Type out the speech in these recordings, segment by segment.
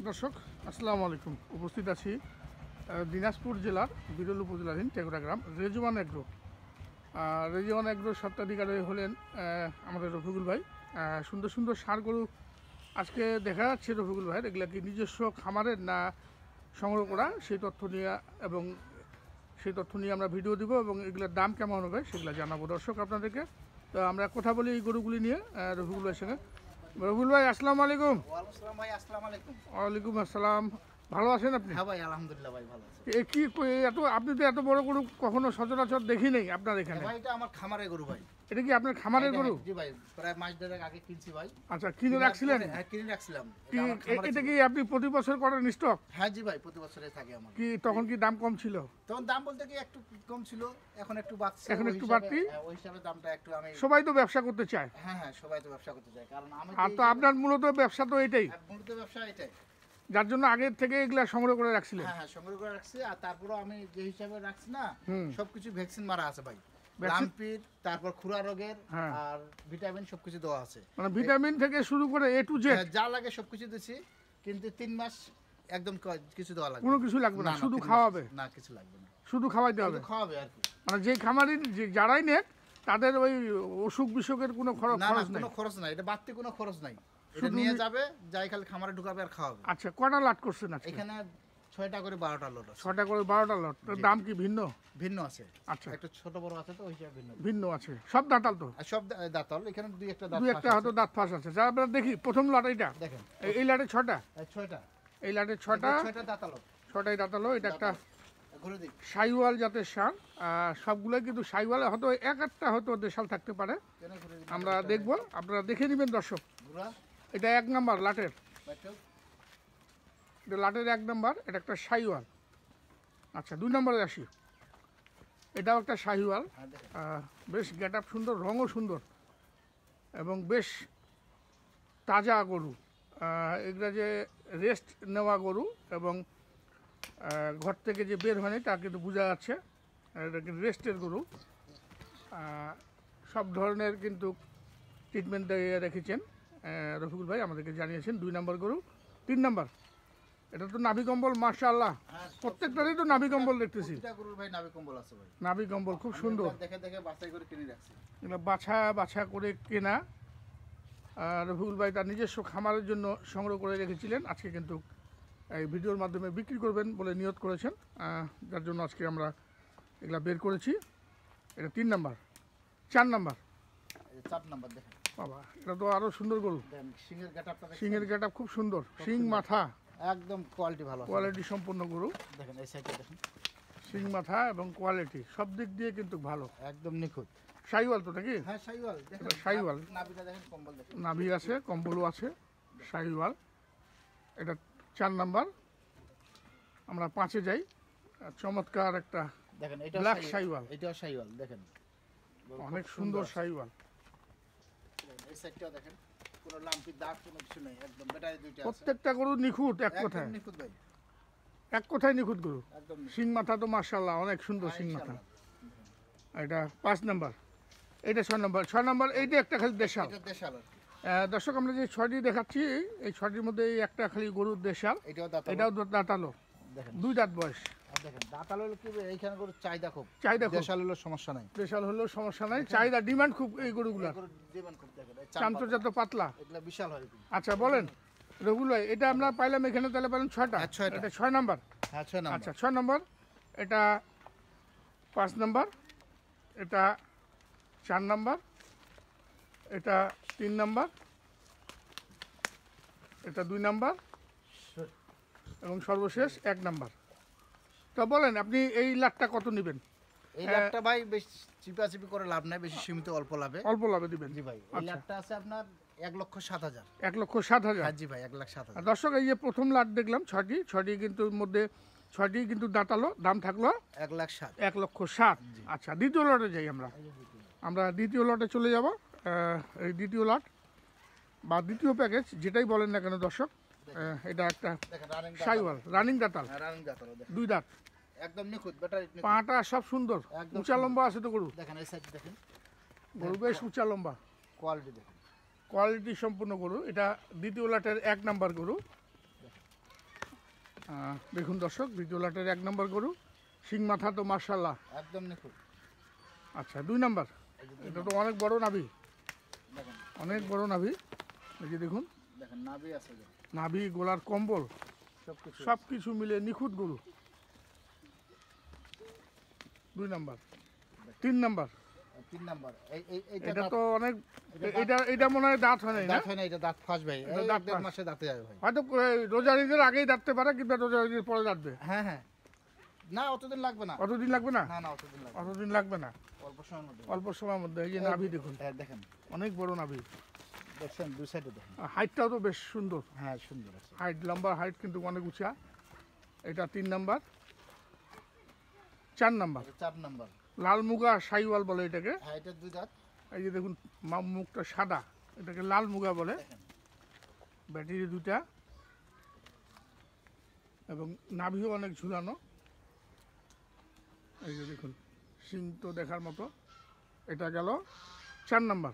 দর্শক আসসালামু আলাইকুম। উপস্থিত আছি দিনাজপুর জেলার বিরল উপজেলাধীন টেকরা গ্রাম রেজওয়ান এগ্রো। রেজওয়ান এগ্রোর স্বত্বাধিকারী হলেন আমাদের রফিকুল ভাই। সুন্দর সুন্দর ষাঁড় গরু আজকে দেখা যাচ্ছে রফিকুল ভাইয়ের। এগুলা কি নিজস্ব খামারের না সংগ্রহ করা, সেই তথ্য নিয়ে আমরা ভিডিও দিব এবং এগুলোর দাম কেমন হবে সেগুলো জানাবো দর্শক আপনাদেরকে। তো আমরা কথা বলি এই গরুগুলি নিয়ে রফিকুল ভাইয়ের সঙ্গে। রফিকুল ভাই আসসালামু আলাইকুম। ওয়ালাইকুম আসসালাম। ভালো আছেন আপনি? হ্যাঁ ভাই, আলহামদুলিল্লাহ ভাই, ভালো আছি। আপনি তো এত বড় গরু কখনো সচরাচর দেখি নেই আপনার এখানে। ভাই এটা আমার খামারের গরু ভাই। এটা কি আপনার খামারের গরু? জি ভাই, প্রায় মাস দেড়েক আগে কিনছি ভাই। আচ্ছা, কিনে রাখছিলেন? হ্যাঁ, কিনে রাখছিলাম। এটা কি আপনি প্রতি বছর করেন স্টক? হ্যাঁ জি ভাই, প্রতি বছরে থাকে আমার। কি তখন কি দাম কম ছিল? তখন দাম বলতে কি একটু কম ছিল, এখন একটু বাড়ছে। এখন একটু বাড়তি? ওই হিসাবে দামটা একটু আমি। সবাই তো ব্যবসা করতে চায়। হ্যাঁ হ্যাঁ, সবাই তো ব্যবসা করতে চায়, কারণ আমি আর তো আপনার মূলত ব্যবসা তো এটাই, মূলত ব্যবসা এটাই, যার জন্য আগের থেকে এগুলা সংগ্রহ করে রাখছিলেন। হ্যাঁ হ্যাঁ, সংগ্রহ করে রাখছি। আর তারপরেও আমি যে হিসাবে রাখছি না, সবকিছু ভ্যাকসিন মারা আছে ভাই। লাম্পির, তারপর খুরা রোগের আর ভিটামিন সবকিছু দেওয়া আছে। মানে ভিটামিন থেকে শুরু করে এ টু জেড যা লাগে সবকিছু দিছি। কিন্তু 3 মাস একদম কিছু দেওয়া লাগবে, কোনো কিছু লাগবে না, শুধু খাওয়াবে? না, কিছু লাগবে না, শুধু খাওয়াইতে হবে, খাওয়াবে আর কি। মানে যে খামারি যারাই নেক তাদের ওই অসুখ বিসুখের কোনো খরচ না, নেই? কোনো খরচ নাই, এটা বাড়তি কোনো খরচ নাই। এটা নিয়ে যাবে, যাই খালি খামারে ঢুকাবে আর খাওয়াবে। আচ্ছা, কটা লাট করছেন আজকে? এখানে 6টা করে 12টা লট আছে। 6টা করে 12টা লট। দাম কি ভিন্ন? ভিন্ন আছে। আচ্ছা, একটা ছোট বড় আছে, তো ওই হিসাবে ভিন্ন আছে। সব দাঁতাল তো? আর সব দাঁতাল। এখানে দুই একটা হয়তো দাঁত ফাঁস আছে। যা আমরা দেখি প্রথম লট এইটা দেখেন। এই লাটে 6টা? 6টা। এই লাটে 6টা দাঁতাল। 6টাই দাঁতালো। এটা একটা ঘুরে দিই। সাইওয়াল জাতের ষাঁড়। সবগুলোই কিন্তু সাইওয়াল, হয়তো এক একটা হয়তো দেশাল থাকতে পারে। আমরা দেখবো, আপনারা দেখে নেবেন দর্শক। এটা 1 নাম্বার লাটের, এটা লাটের 1 নাম্বার। এটা একটা সাইওয়াল। আচ্ছা, 2 নম্বরে আসি। এটাও একটা শাহিওয়াল। বেশ গেট আপ সুন্দর, রঙও সুন্দর এবং বেশ তাজা গরু। এগুলা যে রেস্ট নেওয়া গরু এবং ঘর থেকে যে বের হয়নি তা কিন্তু বোঝা যাচ্ছে। এটা কিন্তু রেস্টের গরু। সব ধরনের কিন্তু ট্রিটমেন্ট দিয়ে রেখেছেন রফিকুল ভাই, আমাদেরকে জানিয়েছেন। 2 নম্বর গরু। 3 নম্বর, এটা তো নাভি কম্বল, মাশাআল্লাহ। প্রত্যেকটারই তো নাভি কম্বল দেখতেছি। নাভি কম্বল খুব সুন্দর। এটা বাছা করে কেনা। রফিকুল ভাই তার নিজস্ব খামারের জন্য সংগ্রহ করে রেখেছিলেন। আজকে কিন্তু এই ভিডিওর মাধ্যমে বিক্রি করবেন বলে নিয়ত করেছেন, যার জন্য আজকে আমরা এগুলা বের করেছি। এটা 3 নাম্বার। 4 নাম্বার, দেখেন বাবা, এটা তো আরো সুন্দর গরু। সিংয়ের গেট আপ খুব সুন্দর, সিং মাথা একদম কোয়ালিটি ভালো, কোয়ালিটি সম্পন্ন গরু। দেখেন এই সাইডে দেখেন, সিং মাথা এবং কোয়ালিটি সব দিক দিয়ে কিন্তু ভালো, একদম নিখুঁত। শাহিওয়াল তো নাকি? হ্যাঁ, শাহিওয়াল। দেখেন শাহিওয়াল, নাভিটা দেখেন, কম্বল দেখেন, নাভি আছে, কম্বলও আছে, শাহিওয়াল। এটা 4 নাম্বার। আমরা 5-এ যাই। চমৎকার একটা দেখেন, এটা ব্ল্যাক শাহিওয়াল। এটাও শাহিওয়াল, দেখেন অনেক সুন্দর শাহিওয়াল। এই সাইডটাও দেখেন, কোনো লাম্পি দাগ কোনো কিছু নেই, একদম ব্যাটারি দুইটা আছে। প্রত্যেকটা গরু নিখুঁত, এক কথায় নিখুঁত ভাই, এক কথায় নিখুঁত গরু। একদম সিং মাথা তো মাশাআল্লাহ অনেক সুন্দর সিং মাথা। এটা 5 নাম্বার। এটা 6 নাম্বার। 6 নাম্বার এইটা একটা খালি দেশাল। এটা দেশাল। দর্শক, আমরা যে 6টি দেখাচ্ছি, এই 6টির মধ্যে এই একটা খালি গরুর দেশাল। এটাও দাঁতালো, দেখেন 2 দাঁত বয়স। দেখেন দাঁতাল হলো কি, এইখানে গরুর চাহিদা খুব। দেশাল হলো সমস্যা নাই, দেশাল হলেও সমস্যা নাই, চাহিদা ডিমান্ড খুব এই গরুগুলোর। ডিমান্ড খুব। দেখেন চামচটা পাতলা, এগুলা বিশাল হয়। আচ্ছা বলেন রঘুল ভাই, এটা আমরা পাইলাম এখানে, তাহলে পাইলাম 6টা। এটা 6 নাম্বার। হ্যাঁ, 6 নাম্বার। আচ্ছা, 6 নাম্বার। এটা 5 নাম্বার। এটা 4 নাম্বার। এটা 3 নাম্বার। এটা 2 নাম্বার এবং সর্বশেষ 1 নাম্বার। তো বলেন আপনি এই লাটটা কত নেবেন? এই লাটটা ভাই বেশ চিপাচিপি করে লাভ নাই, বেশি সীমিত, অল্প লাভে দিবেন। জি ভাই, এই লাটটা আছে আপনার 1,07,000। 1,07,000? হ্যাঁ জি ভাই, 1,07,000। দর্শক, এই যে প্রথম লাট দেখলাম 6টি কিন্তু মধ্যে 6টি কিন্তু দাঁতালো, দাম থাকলো 1,07,000। 1,07,000। আচ্ছা, দ্বিতীয় লটে যাই আমরা দ্বিতীয় লটে চলে যাব। এই দ্বিতীয় লট বা দ্বিতীয় প্যাকেজ যেটাই বলেন না কেন দর্শক, এটা একটা শাহিওয়াল, রানিং দাঁতাল, 2 দাঁত, একদম নিখুঁত, ব্যাটারি নিখুঁত, পাটা সব সুন্দর, উঁচা লম্বা আছে তো গরু। দেখেন এই সাইড দেখেন, গরু বেশ উঁচা লম্বা, কোয়ালিটি দেখেন, কোয়ালিটি সম্পূর্ণ গরু। এটা দ্বিতীয় লাটের 1 নাম্বার গরু। দেখুন দর্শক, দ্বিতীয় লাটের 1 নম্বর গরু, শিং মাথা তো মাশাআল্লাহ একদম নিখুঁত। আচ্ছা 2 নাম্বার, এটা তো অনেক বড় নাভি, দেখেন অনেক বড় নাভি। এই যে দেখুন দেখেন নাভি আছে যে, নাভি, গোলার কম্বল সবকিছু সব কিছু মিলে নিখুঁত গরু। 2 নাম্বার। 3 নাম্বার, 3 নাম্বার এটা তো অনেক, এটা মনে হয় দাঁত হয় নাই না? দাঁত হয় না, এটা দাঁত ফাঁস ভাই, এটা এই দাঁত 1.5 ফাঁস। মাসে দাঁতে যাবে ভাই। হয়তো রোজার ঈদের আগেই দাঁততে পারে, কিংবা রোজার ঈদের পরে দাঁতবে। হ্যাঁ হ্যাঁ, না অতদিন লাগবে না, অতদিন লাগবে না, না না অতদিন লাগবে না, অতদিন লাগবে না, অল্প সময়ের মধ্যে। অল্প সময়ের মধ্যে। এই যে নাভি দেখুন, দেখেন অনেক বড় নাভি, দেখছেন দুই সাইডে দেখেন। হাইটটাও তো বেশ সুন্দর, হ্যাঁ সুন্দর আছে। হাইট, লম্বা হাইট কিন্তু অনেক উঁচা। এটা 3 নাম্বার। 4 নাম্বার, এটা 4 নাম্বার। লাল মুগা শাইওয়াল বলে এটাকে। হ্যাঁ এটা 2 দাঁত। এই যে দেখুন মুখটা সাদা, এটাকে লাল মুগা বলে। দেখেন ব্যাটারি 2টা এবং নাভিও অনেক ঝুলানো। এই যে দেখুন শিং তো দেখার মতো। এটা গেল 4 নাম্বার।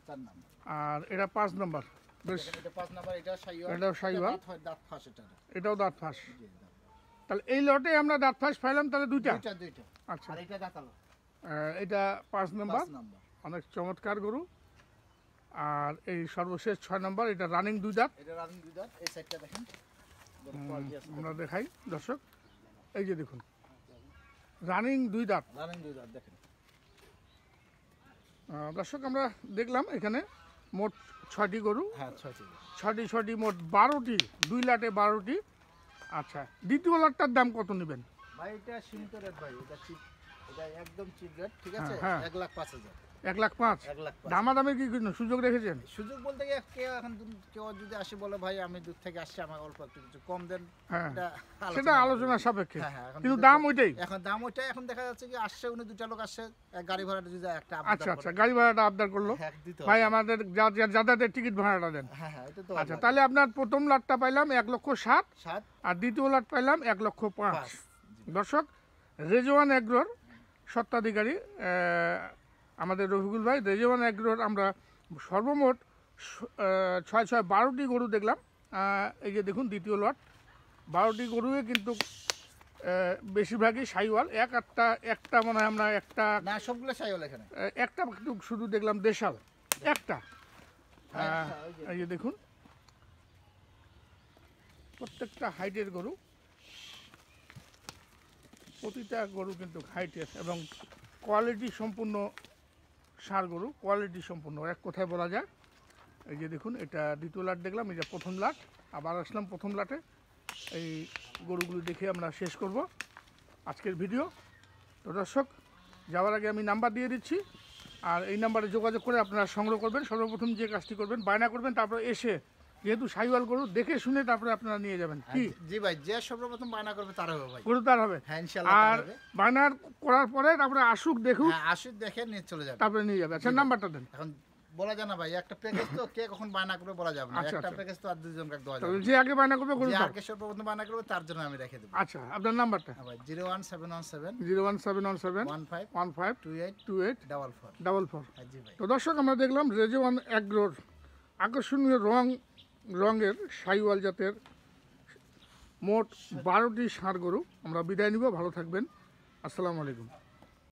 4 নাম্বার। আর এটা 5 নাম্বার। বেশ, দেখেন এটা 5 নাম্বার, এটা শাইওয়াল। এটাও শাইওয়াল। দাঁত হয়, দাঁত ফাঁস এটা। এটাও দাঁত ফাঁস। জি দাঁত। তাহলে এই লটে আমরা দাঁত ফাঁস পাইলাম তাহলে 2টা। দুইটা। আচ্ছা, আর এটা দাঁতালো। এটা 5 নাম্বার, 5 নাম্বার। অনেক চমৎকার গরু। আর এই সর্বশেষ 6 নাম্বার, এটা রানিং 2 দাঁত। এটা রানিং 2 দাঁত। এই সাইডটা দেখেন, কোয়ালিটি আছে। আমরা দেখাই দর্শক, এই যে দেখুন রানিং 2 দাঁত। রানিং 2 দাঁত দেখেন। দর্শক আমরা দেখলাম এখানে মোট 6টি গরু, হ্যাঁ 6টি। 6টি মোট 12টি, 2 লাটে 12টি। আচ্ছা, দ্বিতীয় লাটটার দাম কত নেবেন? ভাই এটা সীমিত রেট ভাই, এটা চিপ, এটা একদম চিপ রেট, ঠিক আছে? হ্যাঁ। 1,05,000। 1,05,000। 1,05,000। দামাদামি কি কোনো সুযোগ রেখেছেন? সুযোগ বলতে গিয়ে কেউ যদি আসে বলে ভাই আমি দূর থেকে আসছি, আমাকে অল্প একটু কিছু কম দেন, হ্যাঁ, এটা সেটা আলোচনা সাপেক্ষে, হ্যাঁ হ্যাঁ, এখন কিন্তু যদি- দাম ওইটাই। এখন দাম ওইটাই। এখন দেখা যাচ্ছে কি আসছে উনি 2টা লোক আসছে, গাড়ি ভাড়াটা যদি একটা আচ্ছা আচ্ছা, গাড়ি ভাড়াটা আবদার করলো, হ্যাঁ দিতে ভাই হবে। আমাদের যাতায়াতের টিকিট ভাড়াটা দেন। হ্যাঁ হ্যাঁ, এটা তো আচ্ছা, তাহলে আপনার প্রথম লাটটা পাইলাম 1,07,000, 7 আর দ্বিতীয় লাট পাইলাম 1,05,000। 5। দর্শক, রেজওয়ান এগ্রোর স্বত্বাধিকারী আমাদের রফিকুল ভাই। রেজওয়ান এগ্রোর আমরা সর্বমোট 12টি গরু দেখলাম। এই যে দেখুন দ্বিতীয় লট, 12টি গরুয়ে কিন্তু বেশিরভাগই সাইওয়াল। একটা মনে হয় আমরা না সবগুলো চাইও এখানে। একটা কিন্তু শুধু দেখলাম দেশাল একটা। এই যে দেখুন প্রত্যেকটা হাইটের গরু, প্রতিটা গরু কিন্তু হাইটের এবং কোয়ালিটি সম্পূর্ণ ষাঁড় গরু, কোয়ালিটি সম্পূর্ণ, এক কথায় বলা যায়। এই যে দেখুন এটা দ্বিতীয় লাট দেখলাম, এই যে প্রথম লাট, আবার আসলাম প্রথম লাটে। এই গরুগুলো দেখে আমরা শেষ করব আজকের ভিডিও। তো দর্শক, যাওয়ার আগে আমি নাম্বার দিয়ে দিচ্ছি, আর এই নাম্বারে যোগাযোগ করে আপনারা সংগ্রহ করবেন। সর্বপ্রথম যে কাজটি করবেন, বায়না করবেন, তারপরে এসে যেহেতু সাইওয়াল গরু দেখে শুনে তারপরে আপনারা নিয়ে যাবেন। কি জি ভাই, যে সর্বপ্রথম বায়না করবে তার হবে ভাই। গরু তার হবে, হ্যাঁ ইনশাআল্লাহ আর তার হবে। বায়নার করার পরে তারপরে আসুক দেখুক, হ্যাঁ আসুক দেখে নিয়ে চলে যাবে। তারপরে নিয়ে যাবে। আচ্ছা, নাম্বারটা দেন। এখন বলা যায় না ভাই, একটা প্যাকেজ তো কে কখন বায়না করবে বলা যাবে না। আচ্ছা, একটা আচ্ছা। প্যাকেজ তো আর দুজন কাক দেওয়া যাবে তাহলে না। যে আগে বায়না করবে গরু যে তার। আগে সর্বপ্রথম বায়না করবে তার জন্য আমি রেখে দেবো। আচ্ছা, আপনার নাম্বারটা? হ্যাঁ ভাই, 01717 01717 15 15 28 28 44। 44। হ্যাঁ জি ভাই। তো দর্শক, আমরা দেখলাম রেজওয়ান এগ্রোর আকর্ষণীয় রঙের সাইওয়াল জাতের মোট 12টি ষাঁড় গরু। আমরা বিদায় নিব, ভালো থাকবেন, আসসালামু আলাইকুম।